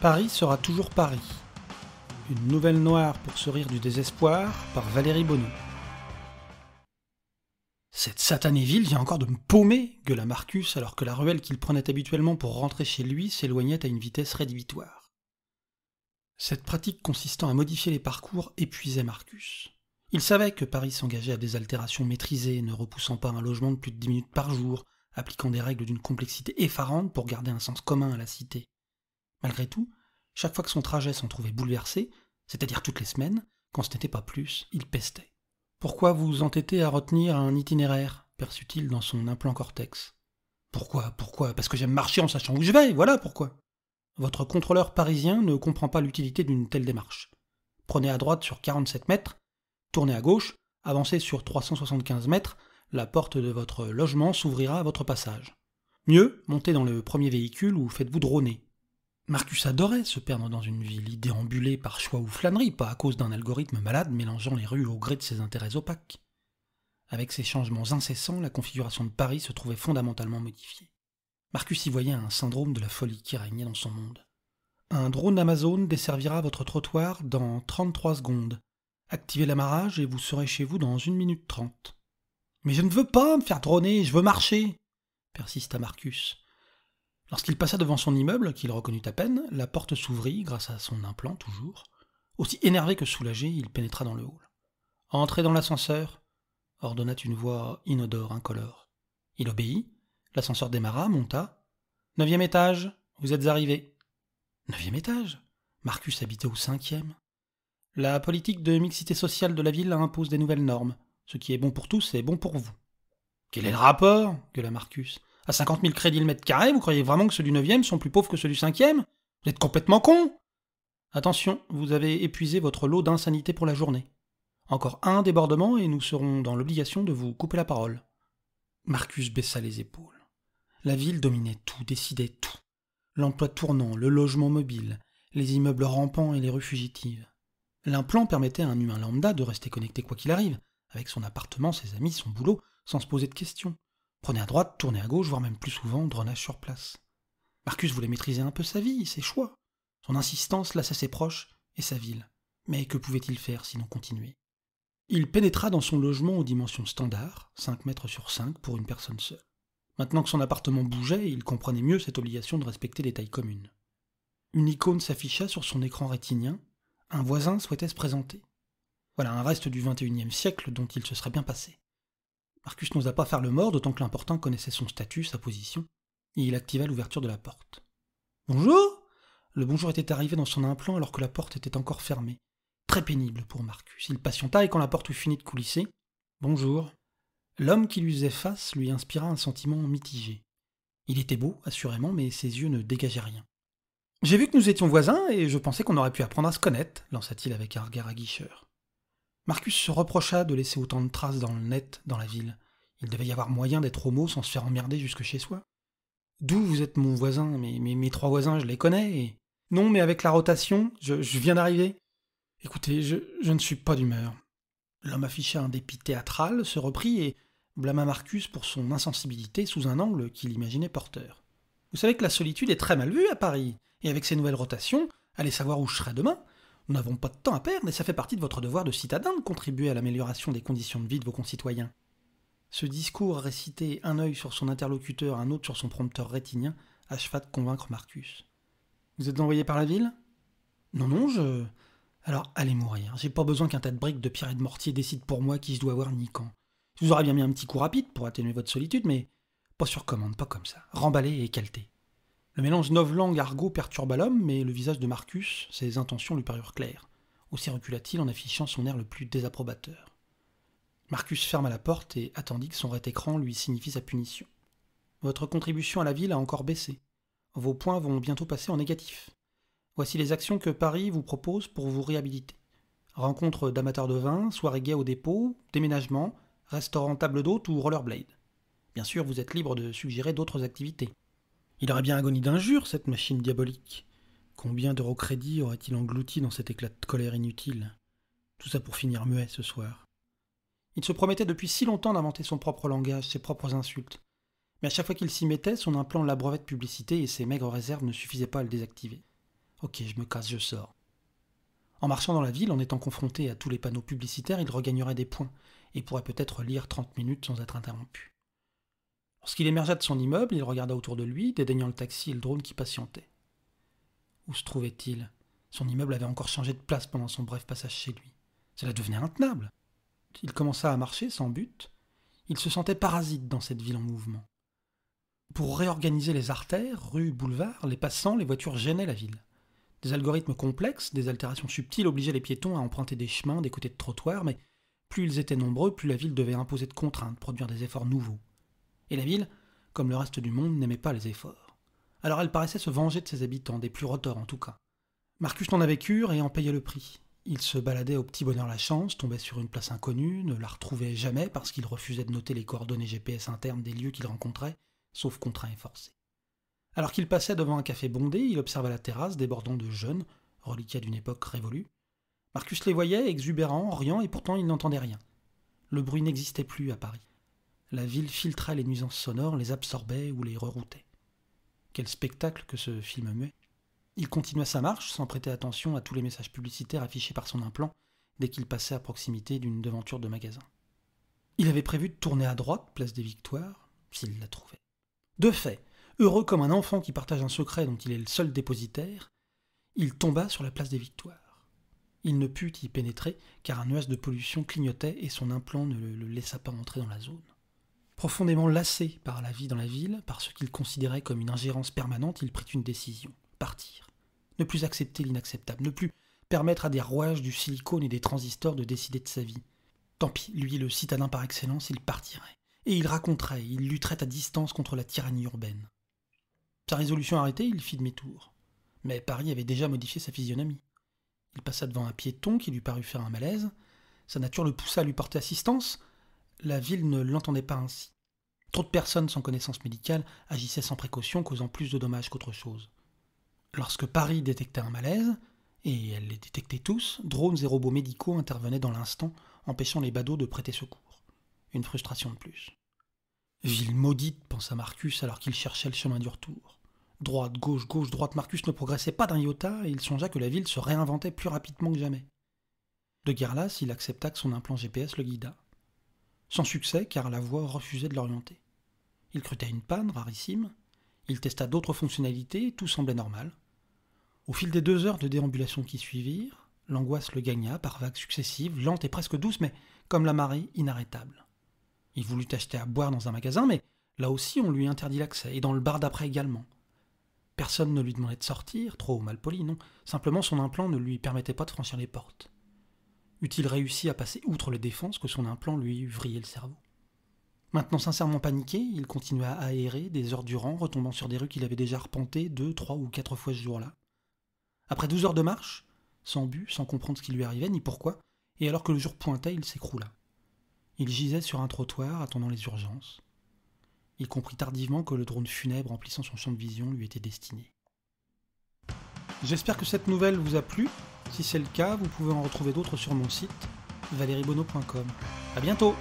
Paris sera toujours Paris. Une nouvelle noire pour se rire du désespoir par Valérie Bonneau. Cette satanée ville vient encore de me paumer, gueula Marcus alors que la ruelle qu'il prenait habituellement pour rentrer chez lui s'éloignait à une vitesse rédhibitoire. Cette pratique consistant à modifier les parcours épuisait Marcus. Il savait que Paris s'engageait à des altérations maîtrisées, ne repoussant pas un logement de plus de 10 minutes par jour, appliquant des règles d'une complexité effarante pour garder un sens commun à la cité. Malgré tout, chaque fois que son trajet s'en trouvait bouleversé, c'est-à-dire toutes les semaines, quand ce n'était pas plus, il pestait. « Pourquoi vous entêtez à retenir un itinéraire ?» perçut-il dans son implant cortex. « Pourquoi ? Parce que j'aime marcher en sachant où je vais, voilà pourquoi !» Votre contrôleur parisien ne comprend pas l'utilité d'une telle démarche. Prenez à droite sur 47 mètres, tournez à gauche, avancez sur 375 mètres, la porte de votre logement s'ouvrira à votre passage. Mieux, montez dans le premier véhicule ou faites-vous droner. Marcus adorait se perdre dans une ville, y déambuler par choix ou flânerie, pas à cause d'un algorithme malade mélangeant les rues au gré de ses intérêts opaques. Avec ces changements incessants, la configuration de Paris se trouvait fondamentalement modifiée. Marcus y voyait un syndrome de la folie qui régnait dans son monde. Un drone Amazon desservira votre trottoir dans 33 secondes. Activez l'amarrage et vous serez chez vous dans 1 minute 30. « Mais je ne veux pas me faire droner, je veux marcher !» persista Marcus. Lorsqu'il passa devant son immeuble, qu'il reconnut à peine, la porte s'ouvrit, grâce à son implant toujours. Aussi énervé que soulagé, il pénétra dans le hall. « Entrez dans l'ascenseur !» ordonna une voix inodore, incolore. Il obéit, l'ascenseur démarra, monta. « 9e étage, vous êtes arrivé. » 9e étage ? Marcus habitait au 5e. La politique de mixité sociale de la ville impose des nouvelles normes. Ce qui est bon pour tous est bon pour vous. « Quel est le rapport ?» gueula Marcus. « À 50 000 crédits le mètre carré, vous croyez vraiment que ceux du 9e sont plus pauvres que ceux du 5e ? Vous êtes complètement con !» Attention, vous avez épuisé votre lot d'insanité pour la journée. Encore un débordement et nous serons dans l'obligation de vous couper la parole. Marcus baissa les épaules. La ville dominait tout, décidait tout. L'emploi tournant, le logement mobile, les immeubles rampants et les rues fugitives. L'implant permettait à un humain lambda de rester connecté quoi qu'il arrive, avec son appartement, ses amis, son boulot, sans se poser de questions. Prenez à droite, tournez à gauche, voire même plus souvent, dronage sur place. Marcus voulait maîtriser un peu sa vie, ses choix. Son insistance lassait ses proches et sa ville. Mais que pouvait-il faire sinon continuer ? Il pénétra dans son logement aux dimensions standards, 5 mètres sur 5 pour une personne seule. Maintenant que son appartement bougeait, il comprenait mieux cette obligation de respecter les tailles communes. Une icône s'afficha sur son écran rétinien. Un voisin souhaitait se présenter. Voilà un reste du XXIe siècle dont il se serait bien passé. Marcus n'osa pas faire le mort, d'autant que l'important connaissait son statut, sa position, et il activa l'ouverture de la porte. « Bonjour !» Le bonjour était arrivé dans son implant alors que la porte était encore fermée. Très pénible pour Marcus. Il patienta et quand la porte eut fini de coulisser, « Bonjour !» L'homme qui lui faisait face lui inspira un sentiment mitigé. Il était beau, assurément, mais ses yeux ne dégageaient rien. « J'ai vu que nous étions voisins et je pensais qu'on aurait pu apprendre à se connaître, » lança-t-il avec un regard aguicheur. Marcus se reprocha de laisser autant de traces dans le net, dans la ville. Il devait y avoir moyen d'être homo sans se faire emmerder jusque chez soi. « D'où vous êtes mon voisin ? Mes 3 voisins, je les connais et... »« Non, mais avec la rotation, je viens d'arriver. »« Écoutez, je ne suis pas d'humeur. » L'homme afficha un dépit théâtral, se reprit et blâma Marcus pour son insensibilité sous un angle qu'il imaginait porteur. « Vous savez que la solitude est très mal vue à Paris, et avec ces nouvelles rotations, allez savoir où je serai demain. Nous n'avons pas de temps à perdre et ça fait partie de votre devoir de citadin de contribuer à l'amélioration des conditions de vie de vos concitoyens. » Ce discours récité, un œil sur son interlocuteur, un autre sur son prompteur rétinien, acheva de convaincre Marcus. « Vous êtes envoyé par la ville ? » ?»« Non, je... » »« Alors allez mourir, j'ai pas besoin qu'un tas de briques de pierre et de mortier décide pour moi qui je dois voir ni quand. Je vous aurais bien mis un petit coup rapide pour atténuer votre solitude, mais pas sur commande, pas comme ça, remballé et qualeté. » Le mélange novlangue-argot perturba l'homme, mais le visage de Marcus, ses intentions lui parurent claires. Aussi recula-t-il en affichant son air le plus désapprobateur. Marcus ferma la porte et attendit que son rétécran lui signifie sa punition. « Votre contribution à la ville a encore baissé. Vos points vont bientôt passer en négatif. Voici les actions que Paris vous propose pour vous réhabiliter. Rencontre d'amateurs de vin, soirée gay au dépôt, déménagement, restaurant table d'hôte ou rollerblade. Bien sûr, vous êtes libre de suggérer d'autres activités. » Il aurait bien agonie d'injures, cette machine diabolique. Combien d'eurocrédits aurait-il englouti dans cet éclat de colère inutile ? Tout ça pour finir muet ce soir. Il se promettait depuis si longtemps d'inventer son propre langage, ses propres insultes. Mais à chaque fois qu'il s'y mettait, son implant l'abreuvait de publicité et ses maigres réserves ne suffisaient pas à le désactiver. Ok, je me casse, je sors. En marchant dans la ville, en étant confronté à tous les panneaux publicitaires, il regagnerait des points, et pourrait peut-être lire 30 minutes sans être interrompu. Lorsqu'il émergea de son immeuble, il regarda autour de lui, dédaignant le taxi et le drone qui patientaient. Où se trouvait-il ? Son immeuble avait encore changé de place pendant son bref passage chez lui. Cela devenait intenable. Il commença à marcher sans but. Il se sentait parasite dans cette ville en mouvement. Pour réorganiser les artères, rues, boulevards, les passants, les voitures gênaient la ville. Des algorithmes complexes, des altérations subtiles obligeaient les piétons à emprunter des chemins, des côtés de trottoirs, mais plus ils étaient nombreux, plus la ville devait imposer de contraintes, produire des efforts nouveaux. Et la ville, comme le reste du monde, n'aimait pas les efforts. Alors elle paraissait se venger de ses habitants, des plus roteurs en tout cas. Marcus n'en avait cure et en payait le prix. Il se baladait au petit bonheur la chance, tombait sur une place inconnue, ne la retrouvait jamais parce qu'il refusait de noter les coordonnées GPS internes des lieux qu'il rencontrait, sauf contraint et forcé. Alors qu'il passait devant un café bondé, il observa la terrasse débordant de jeunes, reliquats d'une époque révolue. Marcus les voyait, exubérants, riant, et pourtant il n'entendait rien. Le bruit n'existait plus à Paris. La ville filtrait les nuisances sonores, les absorbait ou les reroutait. Quel spectacle que ce film muet. Il continua sa marche sans prêter attention à tous les messages publicitaires affichés par son implant dès qu'il passait à proximité d'une devanture de magasin. Il avait prévu de tourner à droite, place des Victoires, s'il la trouvait. De fait, heureux comme un enfant qui partage un secret dont il est le seul dépositaire, il tomba sur la place des Victoires. Il ne put y pénétrer car un nuage de pollution clignotait et son implant ne le laissa pas entrer dans la zone. Profondément lassé par la vie dans la ville, par ce qu'il considérait comme une ingérence permanente, il prit une décision. Partir. Ne plus accepter l'inacceptable, ne plus permettre à des rouages du silicone et des transistors de décider de sa vie. Tant pis, lui le citadin par excellence, il partirait. Et il raconterait, il lutterait à distance contre la tyrannie urbaine. Sa résolution arrêtée, il fit demi-tour. Mais Paris avait déjà modifié sa physionomie. Il passa devant un piéton qui lui parut faire un malaise. Sa nature le poussa à lui porter assistance. La ville ne l'entendait pas ainsi. Trop de personnes sans connaissance médicale agissaient sans précaution, causant plus de dommages qu'autre chose. Lorsque Paris détectait un malaise, et elle les détectait tous, drones et robots médicaux intervenaient dans l'instant, empêchant les badauds de prêter secours. Une frustration de plus. Ville maudite, pensa Marcus alors qu'il cherchait le chemin du retour. Droite, gauche, gauche, droite, Marcus ne progressait pas d'un iota et il songea que la ville se réinventait plus rapidement que jamais. De guerre lasse, il accepta que son implant GPS le guidât. Sans succès, car la voie refusait de l'orienter. Il crut à une panne rarissime. Il testa d'autres fonctionnalités, tout semblait normal. Au fil des 2 heures de déambulation qui suivirent, l'angoisse le gagna par vagues successives, lentes et presque douces, mais comme la marée, inarrêtable. Il voulut acheter à boire dans un magasin, mais là aussi on lui interdit l'accès, et dans le bar d'après également. Personne ne lui demandait de sortir, trop malpoli, non, simplement son implant ne lui permettait pas de franchir les portes. Eût-il réussi à passer outre les défenses que son implant lui eût vrillé le cerveau. Maintenant sincèrement paniqué, il continua à aérer des heures durant, retombant sur des rues qu'il avait déjà arpentées 2, 3 ou 4 fois ce jour-là. Après 12 heures de marche, sans but, sans comprendre ce qui lui arrivait, ni pourquoi, et alors que le jour pointait, il s'écroula. Il gisait sur un trottoir, attendant les urgences. Il comprit tardivement que le drone funèbre remplissant son champ de vision lui était destiné. J'espère que cette nouvelle vous a plu. Si c'est le cas, vous pouvez en retrouver d'autres sur mon site, valeriebono.com. À bientôt!